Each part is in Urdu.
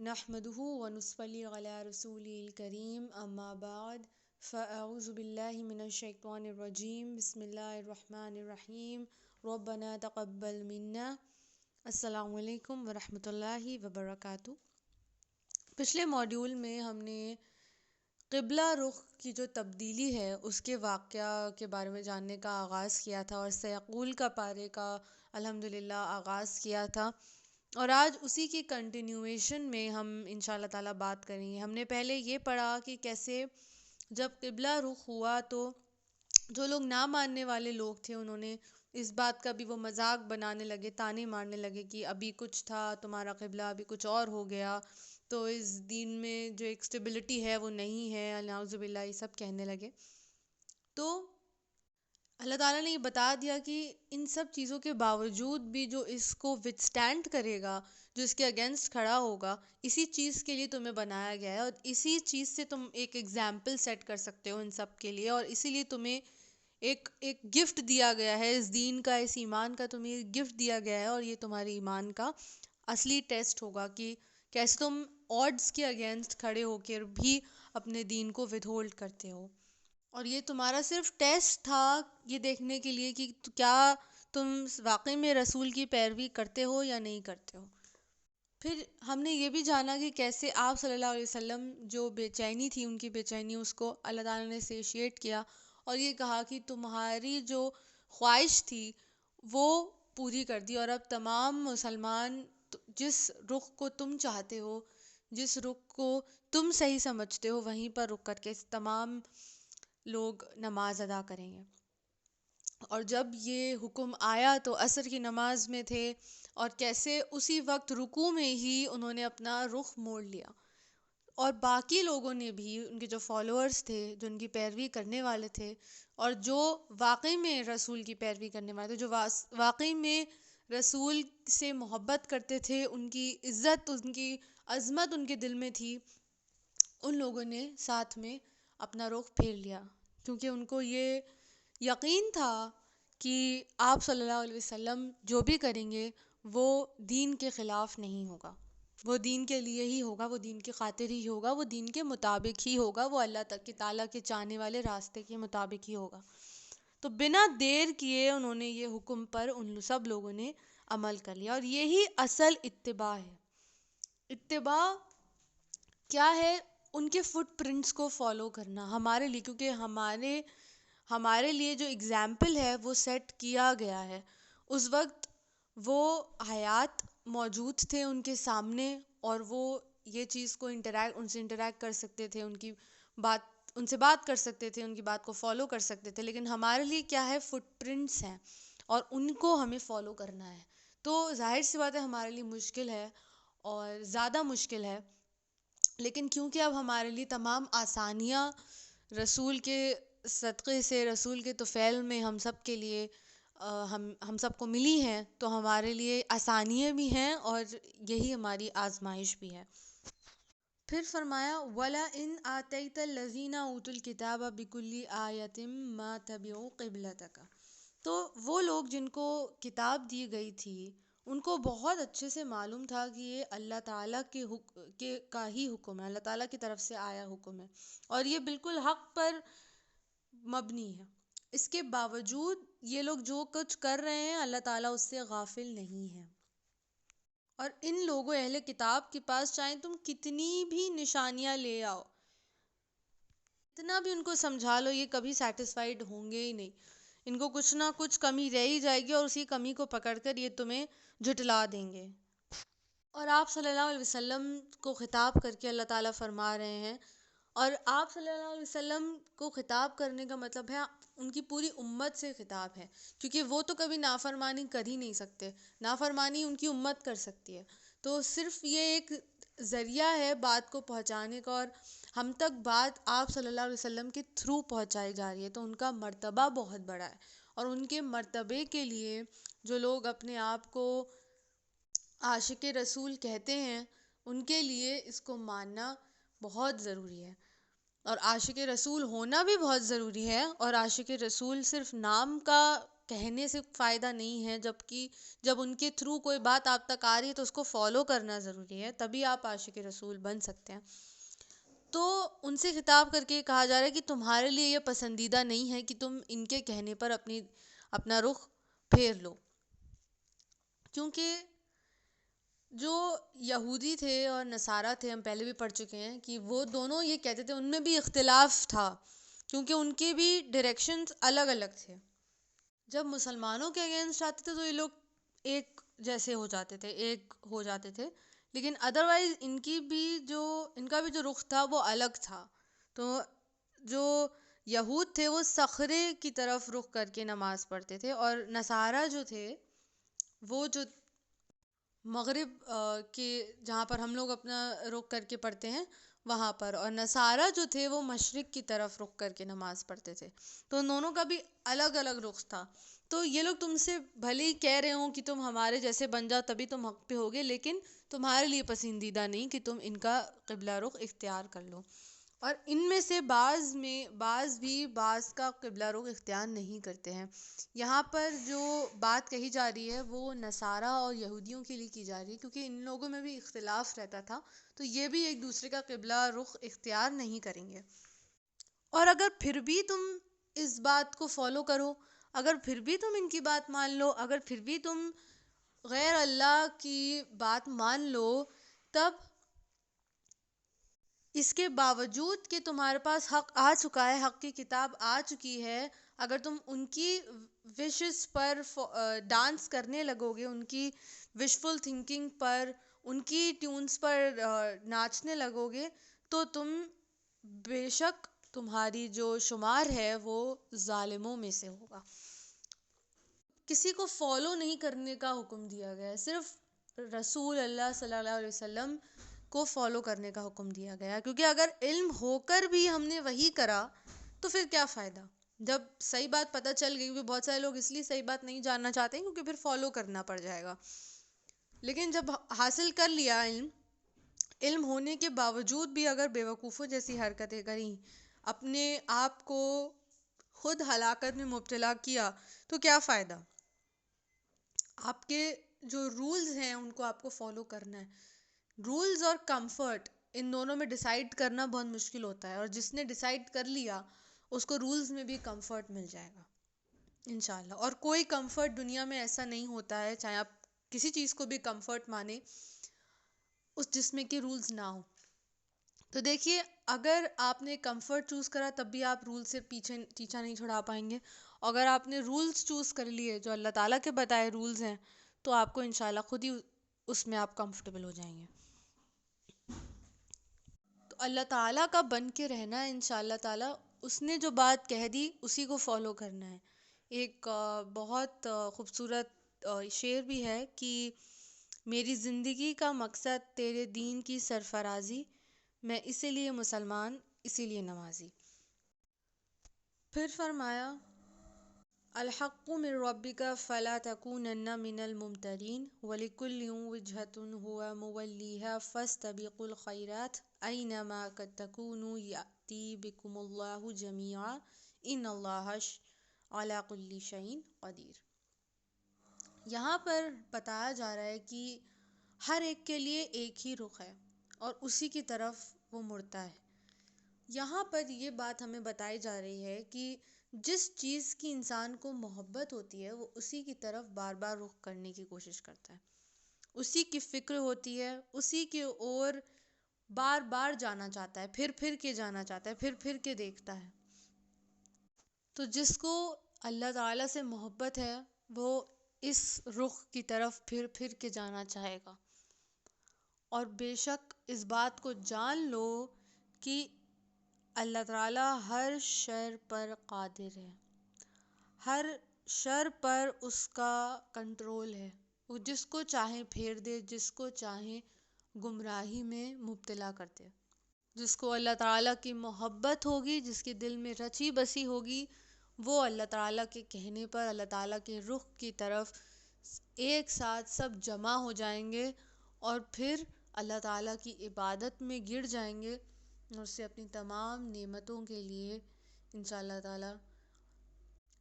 نحمده ونصلي على رسوله الكريم اما بعد فاعوذ بالله من الشیطان الرجیم بسم اللہ الرحمن الرحیم ربنا تقبل منا۔ السلام علیکم ورحمۃ اللہ وبرکاتہ۔ پچھلے ماڈیول میں ہم نے قبلہ رخ کی جو تبدیلی ہے اس کے واقعہ کے بارے میں جاننے کا آغاز کیا تھا اور سیقول کا پارے کا الحمدللہ آغاز کیا تھا، اور آج اسی کی کنٹینیویشن میں ہم انشاءاللہ تعالیٰ بات کریں گے۔ ہم نے پہلے یہ پڑھا کہ کیسے جب قبلہ رخ ہوا تو جو لوگ نہ ماننے والے لوگ تھے انہوں نے اس بات کا بھی وہ مذاق بنانے لگے، تانے مارنے لگے کہ ابھی کچھ تھا تمہارا قبلہ، ابھی کچھ اور ہو گیا، تو اس دین میں جو ایک اسٹیبلٹی ہے وہ نہیں ہے، نعوذ باللہ، یہ سب کہنے لگے۔ تو اللہ تعالیٰ نے یہ بتا دیا کہ ان سب چیزوں کے باوجود بھی جو اس کو وتھسٹینڈ کرے گا، جو اس کے اگینسٹ کھڑا ہوگا، اسی چیز کے لیے تمہیں بنایا گیا ہے، اور اسی چیز سے تم ایک ایگزامپل سیٹ کر سکتے ہو ان سب کے لیے، اور اسی لیے تمہیں ایک گفٹ دیا گیا ہے، اس دین کا، اس ایمان کا تمہیں گفٹ دیا گیا ہے، اور یہ تمہارے ایمان کا اصلی ٹیسٹ ہوگا کہ کیسے تم آڈز کے اگینسٹ کھڑے ہو کے بھی اپنے دین کو ود ہولڈ کرتے ہو۔ اور یہ تمہارا صرف ٹیسٹ تھا یہ دیکھنے کے لیے کہ کیا تم واقعی میں رسول کی پیروی کرتے ہو یا نہیں کرتے ہو۔ پھر ہم نے یہ بھی جانا کہ کیسے آپ صلی اللہ علیہ وسلم جو بے چینی تھی، ان کی بے چینی، اس کو اللہ تعالیٰ نے سیشیٹ کیا اور یہ کہا کہ تمہاری جو خواہش تھی وہ پوری کر دی، اور اب تمام مسلمان جس رخ کو تم چاہتے ہو، جس رخ کو تم صحیح سمجھتے ہو، وہیں پر رک کر کے تمام لوگ نماز ادا کریں گے۔ اور جب یہ حکم آیا تو عصر کی نماز میں تھے، اور کیسے اسی وقت رکوع میں ہی انہوں نے اپنا رخ موڑ لیا، اور باقی لوگوں نے بھی، ان کے جو فالوورز تھے، جو ان کی پیروی کرنے والے تھے، اور جو واقعی میں رسول کی پیروی کرنے والے تھے، جو واقعی میں رسول سے محبت کرتے تھے، ان کی عزت، ان کی عظمت ان کے دل میں تھی، ان لوگوں نے ساتھ میں اپنا رخ پھیر لیا، کیونکہ ان کو یہ یقین تھا کہ آپ صلی اللہ علیہ وسلم جو بھی کریں گے وہ دین کے خلاف نہیں ہوگا، وہ دین کے لیے ہی ہوگا، وہ دین کی خاطر ہی ہوگا، وہ دین کے مطابق ہی ہوگا، وہ اللہ تعالیٰ کے چاہنے والے راستے کے مطابق ہی ہوگا۔ تو بنا دیر کیے انہوں نے یہ حکم پر ان سب لوگوں نے عمل کر لیا، اور یہی اصل اتباع ہے۔ اتباع کیا ہے؟ ان کے فٹ پرنٹس کو فالو کرنا ہمارے لیے، کیونکہ ہمارے لیے جو اگزامپل ہے وہ سیٹ کیا گیا ہے۔ اس وقت وہ حیات موجود تھے ان کے سامنے، اور وہ یہ چیز کو ان سے انٹریکٹ کر سکتے تھے، ان سے بات کر سکتے تھے، ان کی بات کو فالو کر سکتے تھے، لیکن ہمارے لیے کیا ہے؟ فٹ پرنٹس ہیں، اور ان کو ہمیں فالو کرنا ہے۔ تو ظاہر سی بات ہے ہمارے لیے مشکل ہے، اور زیادہ مشکل ہے، لیکن کیونکہ اب ہمارے لیے تمام آسانیاں رسول کے صدقے سے، رسول کے طفیل میں ہم سب کے لیے ہم سب کو ملی ہیں، تو ہمارے لیے آسانیاں بھی ہیں اور یہی ہماری آزمائش بھی ہے۔ پھر فرمایا وَلَئِنْ آتَيْتَ الَّذِينَ أُوتُوا الْكِتَابَ بِكُلِّ آیَةٍ مَا تَبِعُوا قِبْلَتَكَ۔ تو وہ لوگ جن کو کتاب دی گئی تھی ان کو بہت اچھے سے معلوم تھا کہ یہ اللہ تعالیٰ کا ہی حکم ہے، اللہ تعالیٰ کی طرف سے آیا حکم ہے، اور یہ بالکل حق پر مبنی ہے۔ اس کے باوجود یہ لوگ جو کچھ کر رہے ہیں اللہ تعالیٰ اس سے غافل نہیں ہے۔ اور ان لوگوں اہل کتاب کے پاس چاہے تم کتنی بھی نشانیاں لے آؤ، اتنا بھی ان کو سمجھا لو، یہ کبھی سیٹسفائیڈ ہوں گے ہی نہیں، ان کو کچھ نہ کچھ کمی رہ ہی جائے گی، اور اسی کمی کو پکڑ کر یہ تمہیں جھٹلا دیں گے۔ اور آپ صلی اللہ علیہ وسلم کو خطاب کر کے اللہ تعالیٰ فرما رہے ہیں، اور آپ صلی اللہ علیہ وسلم کو خطاب کرنے کا مطلب ہے ان کی پوری امت سے خطاب ہے، کیونکہ وہ تو کبھی نافرمانی کر ہی نہیں سکتے، نافرمانی ان کی امت کر سکتی ہے، تو صرف یہ ایک ذریعہ ہے بات کو پہنچانے کا، اور ہم تک بات آپ صلی اللہ علیہ وسلم کے تھرو پہنچائی جا رہی ہے، تو ان کا مرتبہ بہت بڑا ہے، اور ان کے مرتبے کے لیے جو لوگ اپنے آپ کو عاشق رسول کہتے ہیں ان کے لیے اس کو ماننا بہت ضروری ہے، اور عاشق رسول ہونا بھی بہت ضروری ہے، اور عاشق رسول صرف نام کا کہنے سے فائدہ نہیں ہے، جبکہ جب ان کے تھرو کوئی بات آپ تک آ رہی ہے تو اس کو فالو کرنا ضروری ہے، تبھی آپ عاشق رسول بن سکتے ہیں۔ تو ان سے خطاب کر کے کہا جا رہا ہے کہ تمہارے لیے یہ پسندیدہ نہیں ہے کہ تم ان کے کہنے پر اپنا رخ پھیر لو، کیونکہ جو یہودی تھے اور نصارہ تھے، ہم پہلے بھی پڑھ چکے ہیں کہ وہ دونوں یہ کہتے تھے، ان میں بھی اختلاف تھا کیونکہ ان کے بھی ڈائریکشنز الگ الگ تھے۔ جب مسلمانوں کے اگینسٹ آتے تھے تو یہ لوگ ایک جیسے ہو جاتے تھے، ایک ہو جاتے تھے، لیکن ادروائز ان کا بھی جو رخ تھا وہ الگ تھا۔ تو جو یہود تھے وہ صخرے کی طرف رخ کر کے نماز پڑھتے تھے، اور نصارہ جو تھے وہ جو مغرب کے جہاں پر ہم لوگ اپنا رخ کر کے پڑھتے ہیں وہاں پر، اور نصارہ جو تھے وہ مشرق کی طرف رخ کر کے نماز پڑھتے تھے۔ تو ان دونوں کا بھی الگ الگ رخ تھا۔ تو یہ لوگ تم سے بھلے ہی کہہ رہے ہوں کہ تم ہمارے جیسے بن جاؤ تبھی تم حق پہ ہوگے، لیکن تمہارے لیے پسندیدہ نہیں کہ تم ان کا قبلہ رخ اختیار کر لو۔ اور ان میں سے بعض کا قبلہ رخ اختیار نہیں کرتے ہیں۔ یہاں پر جو بات کہی جا رہی ہے وہ نصارہ اور یہودیوں کے لیے کی جا رہی ہے، کیونکہ ان لوگوں میں بھی اختلاف رہتا تھا، تو یہ بھی ایک دوسرے کا قبلہ رخ اختیار نہیں کریں گے۔ اور اگر پھر بھی تم اس بات کو فالو کرو، اگر پھر بھی تم ان کی بات مان لو، اگر پھر بھی تم غیر اللہ کی بات مان لو، تب اس کے باوجود کہ تمہارے پاس حق آ چکا ہے، حق کی کتاب آ چکی ہے، اگر تم ان کی وشز پر ڈانس کرنے لگو گے، ان کی وشفل تھنکنگ پر، ان کی ٹیونز پر ناچنے لگو گے، تو تم بے شک تمہاری جو شمار ہے وہ ظالموں میں سے ہوگا۔ کسی کو فالو نہیں کرنے کا حکم دیا گیا ہے، صرف رسول اللہ صلی اللہ علیہ وسلم کو فالو کرنے کا حکم دیا گیا، کیونکہ اگر علم ہو کر بھی ہم نے وہی کرا تو پھر کیا فائدہ؟ جب صحیح بات پتہ چل گئی، کیونکہ بہت سارے لوگ اس لیے صحیح بات نہیں جاننا چاہتے ہیں کیونکہ پھر فالو کرنا پڑ جائے گا، لیکن جب حاصل کر لیا علم ہونے کے باوجود بھی اگر بیوقوفوں جیسی حرکتیں کریں، اپنے آپ کو خود ہلاکت میں مبتلا کیا، تو کیا فائدہ؟ آپ کے جو رولز ہیں ان کو آپ کو فالو کرنا ہے۔ رولز اور کمفرٹ، ان دونوں میں ڈیسائیڈ کرنا بہت مشکل ہوتا ہے، اور جس نے ڈیسائیڈ کر لیا اس کو رولز میں بھی کمفرٹ مل جائے گا انشاءاللہ۔ اور کوئی کمفرٹ دنیا میں ایسا نہیں ہوتا ہے، چاہے آپ کسی چیز کو بھی کمفرٹ مانیں، اس جس میں کہ رولز نہ ہو۔ تو دیکھیے، اگر آپ نے کمفرٹ چوز کرا تب بھی آپ رول سے پیچھا نہیں چھڑا پائیں گے، اگر آپ نے رولز چوز کر لیے جو اللہ تعالیٰ کے بتائے رولز ہیں تو آپ کو انشاءاللہ خود ہی اس میں آپ کمفرٹیبل ہو جائیں گے۔ تو اللہ تعالیٰ کا بن کے رہنا ہے انشاءاللہ تعالیٰ، اس نے جو بات کہہ دی اسی کو فالو کرنا ہے۔ ایک بہت خوبصورت شعر بھی ہے کہ میری زندگی کا مقصد تیرے دین کی سرفرازی، میں اسی لیے مسلمان، اسی لیے نمازی۔ پھر فرمایا الحق من ربک فلا تکونن من الممترین ولکل وجہۃ هو مولیہا فاستبقوا الخیرات اینما تکونوا یأتی بکم اللہ جمیعا ان اللہ علی کل شیء قدیر۔ یہاں پر بتایا جا رہا ہے کہ ہر ایک کے لیے ایک ہی رخ ہے اور اسی کی طرف وہ مڑتا ہے۔ یہاں پر یہ بات ہمیں بتائی جا رہی ہے کہ جس چیز کی انسان کو محبت ہوتی ہے وہ اسی کی طرف بار بار رخ کرنے کی کوشش کرتا ہے، اسی کی فکر ہوتی ہے، اسی کی اور بار بار جانا چاہتا ہے، پھر کے جانا چاہتا ہے، پھر کے دیکھتا ہے۔ تو جس کو اللہ تعالیٰ سے محبت ہے وہ اس رخ کی طرف پھر کے جانا چاہے گا، اور بے شک اس بات کو جان لو کہ اللہ تعالیٰ ہر شر پر قادر ہے، ہر شر پر اس کا کنٹرول ہے، وہ جس کو چاہے پھیر دے، جس کو چاہے گمراہی میں مبتلا کر دے۔ جس کو اللہ تعالیٰ کی محبت ہوگی، جس کے دل میں رچی بسی ہوگی، وہ اللہ تعالیٰ کے کہنے پر اللہ تعالیٰ کے رخ کی طرف ایک ساتھ سب جمع ہو جائیں گے اور پھر اللہ تعالیٰ کی عبادت میں گر جائیں گے، اور اسے اپنی تمام نعمتوں کے لیے انشاءاللہ تعالیٰ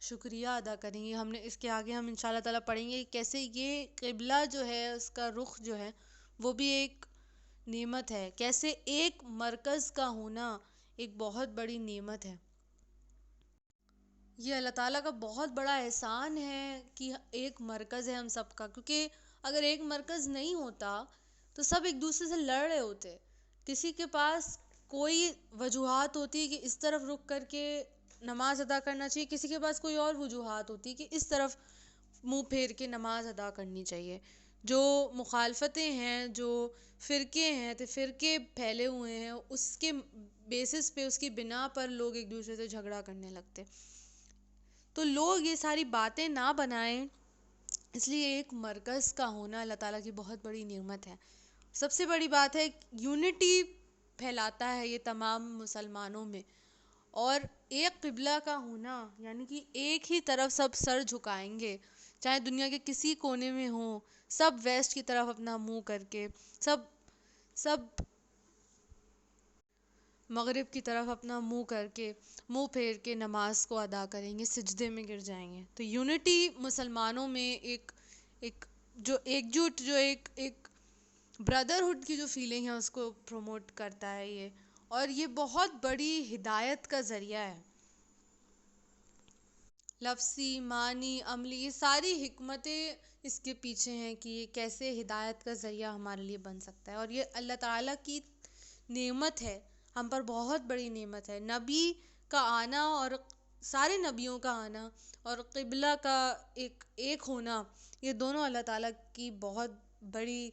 شکریہ ادا کریں گے. ہم نے اس کے آگے ہم انشاء اللہ تعالیٰ پڑھیں گے کیسے یہ قبلہ جو ہے اس کا رخ جو ہے وہ بھی ایک نعمت ہے، کیسے ایک مرکز کا ہونا ایک بہت بڑی نعمت ہے. یہ اللہ تعالیٰ کا بہت بڑا احسان ہے کہ ایک مرکز ہے ہم سب کا، کیونکہ اگر ایک مرکز نہیں ہوتا تو سب ایک دوسرے سے لڑ رہے ہوتے. کسی کے پاس کوئی وجوہات ہوتی کہ اس طرف رک کر کے نماز ادا کرنا چاہیے، کسی کے پاس کوئی اور وجوہات ہوتی کہ اس طرف منہ پھیر کے نماز ادا کرنی چاہیے. جو مخالفتیں ہیں، جو فرقے ہیں، تو فرقے پھیلے ہوئے ہیں، اس کے بیسس پہ، اس کی بنا پر لوگ ایک دوسرے سے جھگڑا کرنے لگتے. تو لوگ یہ ساری باتیں نہ بنائیں، اس لیے ایک مرکز کا ہونا اللہ تعالیٰ کی بہت بڑی نعمت ہے. سب سے بڑی بات ہے یونٹی پھیلاتا ہے یہ تمام مسلمانوں میں، اور ایک قبلہ کا ہونا یعنی کہ ایک ہی طرف سب سر جھکائیں گے، چاہے دنیا کے کسی کونے میں ہوں، سب ویسٹ کی طرف اپنا منہ کر کے، سب مغرب کی طرف اپنا منہ پھیر کے نماز کو ادا کریں گے، سجدے میں گر جائیں گے. تو یونٹی مسلمانوں میں ایک جو ایک جٹ، جو ایک بردرہڈ کی جو فیلنگ ہے اس کو پروموٹ کرتا ہے یہ، اور یہ بہت بڑی ہدایت کا ذریعہ ہے. لفظی، معنی، عملی، یہ ساری حکمتیں اس کے پیچھے ہیں کہ یہ کیسے ہدایت کا ذریعہ ہمارے لیے بن سکتا ہے. اور یہ اللہ تعالیٰ کی نعمت ہے، ہم پر بہت بڑی نعمت ہے. نبی کا آنا اور سارے نبیوں کا آنا اور قبلہ کا ایک ہونا، یہ دونوں اللہ تعالیٰ کی بہت بڑی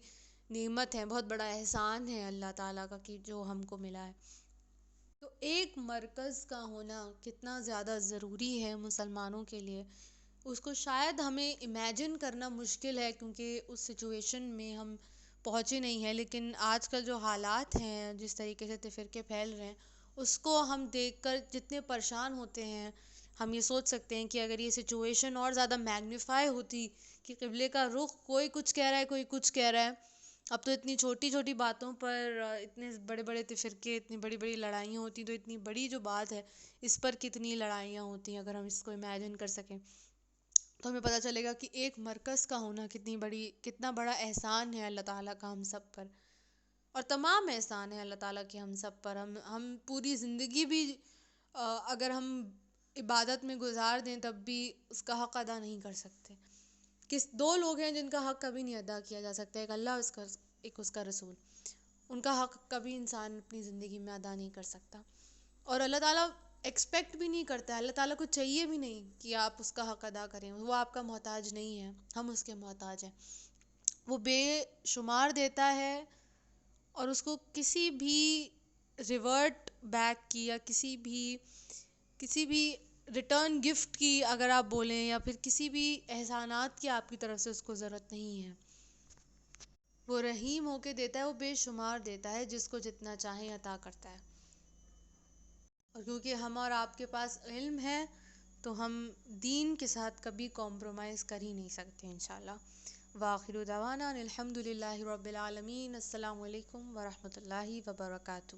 نعمت ہے، بہت بڑا احسان ہے اللہ تعالیٰ کا کہ جو ہم کو ملا ہے. تو ایک مرکز کا ہونا کتنا زیادہ ضروری ہے مسلمانوں کے لیے، اس کو شاید ہمیں امیجن کرنا مشکل ہے کیونکہ اس سچویشن میں ہم پہنچے نہیں ہیں. لیکن آج کل جو حالات ہیں، جس طریقے سے تفرقے پھیل رہے ہیں، اس کو ہم دیکھ کر جتنے پریشان ہوتے ہیں، ہم یہ سوچ سکتے ہیں کہ اگر یہ سچویشن اور زیادہ میگنیفائی ہوتی کہ قبلے کا رخ کوئی کچھ کہہ رہا ہے، کوئی کچھ کہہ رہا ہے. اب تو اتنی چھوٹی چھوٹی باتوں پر اتنے بڑے بڑے تفرقے، اتنی بڑی بڑی لڑائیاں ہوتی، تو اتنی بڑی جو بات ہے اس پر کتنی لڑائیاں ہوتی ہیں. اگر ہم اس کو امیجن کر سکیں تو ہمیں پتہ چلے گا کہ ایک مرکز کا ہونا کتنا بڑا احسان ہے اللہ تعالیٰ کا ہم سب پر، اور تمام احسان ہے اللہ تعالیٰ کے ہم سب پر. ہم پوری زندگی بھی اگر ہم عبادت میں گزار دیں تب بھی اس کا حق ادا نہیں کر سکتے. دو لوگ ہیں جن کا حق کبھی نہیں ادا کیا جا سکتا، ایک اللہ، ایک اس کا رسول. ان کا حق کبھی انسان اپنی زندگی میں ادا نہیں کر سکتا، اور اللہ تعالیٰ ایکسپیکٹ بھی نہیں کرتا ہے، اللہ تعالیٰ کو چاہیے بھی نہیں کہ آپ اس کا حق ادا کریں. وہ آپ کا محتاج نہیں ہے، ہم اس کے محتاج ہیں. وہ بے شمار دیتا ہے، اور اس کو کسی بھی ریورٹ بیک کی یا کسی بھی ریٹرن گفٹ کی اگر آپ بولیں، یا پھر کسی بھی احسانات کی آپ کی طرف سے اس کو ضرورت نہیں ہے. وہ رحیم ہو کے دیتا ہے، وہ بے شمار دیتا ہے، جس کو جتنا چاہیں عطا کرتا ہے. اور کیونکہ ہم اور آپ کے پاس علم ہے تو ہم دین کے ساتھ کبھی کمپرومائز کر ہی نہیں سکتے انشاءاللہ. وآخر دعوانا الحمد للہ رب العالمین. السلام علیکم ورحمۃ اللہ وبرکاتہ.